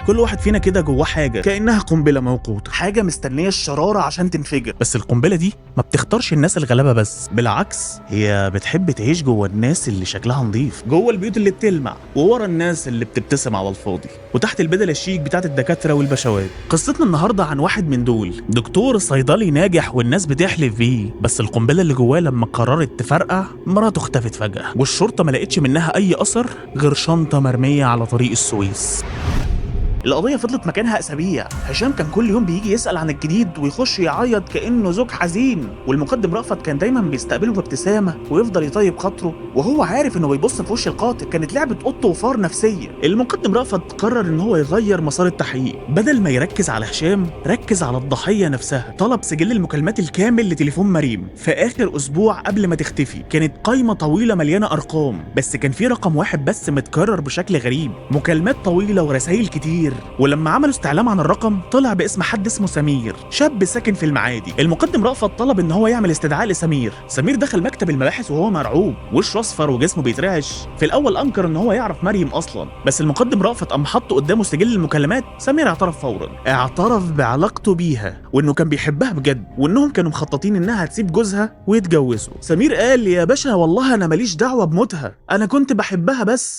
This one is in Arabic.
كل واحد فينا كده جواه حاجه كانها قنبله موقوته، حاجه مستنيه الشراره عشان تنفجر. بس القنبله دي ما بتختارش الناس الغلابه بس، بالعكس هي بتحب تعيش جوه الناس اللي شكلها نظيف، جوه البيوت اللي بتلمع، وورا الناس اللي بتبتسم على الفاضي، وتحت البدل الشيك بتاعت الدكاتره والبشوات. قصتنا النهارده عن واحد من دول، دكتور صيدلي ناجح والناس بتحلف بيه، بس القنبله اللي جواه لما قررت تفرقع مراته اختفت فجاه، والشرطه ما لقتش منها اي اثر غير شنطه مرميه على طريق السويس. القضية فضلت مكانها أسابيع. هشام كان كل يوم بيجي يسأل عن الجديد ويخش يعيط كأنه زوج حزين، والمقدم رأفت كان دايما بيستقبله بابتسامة ويفضل يطيب خاطره وهو عارف إنه بيبص في وش القاتل. كانت لعبة قط وفار نفسية. المقدم رأفت قرر إن هو يغير مسار التحقيق، بدل ما يركز على هشام ركز على الضحية نفسها. طلب سجل المكالمات الكامل لتليفون مريم في آخر أسبوع قبل ما تختفي. كانت قايمة طويلة مليانة أرقام، بس كان في رقم واحد بس متكرر بشكل غريب. مكالمات طويلة ورسائل كتير، ولما عملوا استعلام عن الرقم طلع باسم حد اسمه سمير، شاب ساكن في المعادي. المقدم رأفت طلب ان هو يعمل استدعاء لسمير. سمير دخل مكتب المباحث وهو مرعوب، وشه اصفر وجسمه بيترعش. في الاول انكر ان هو يعرف مريم اصلا، بس المقدم رأفت قام حطه قدامه سجل المكالمات. سمير اعترف فورا، اعترف بعلاقته بيها وانه كان بيحبها بجد، وانهم كانوا مخططين انها تسيب جوزها ويتجوزوا. سمير قال: يا باشا والله انا ماليش دعوه بموتها، انا كنت بحبها بس.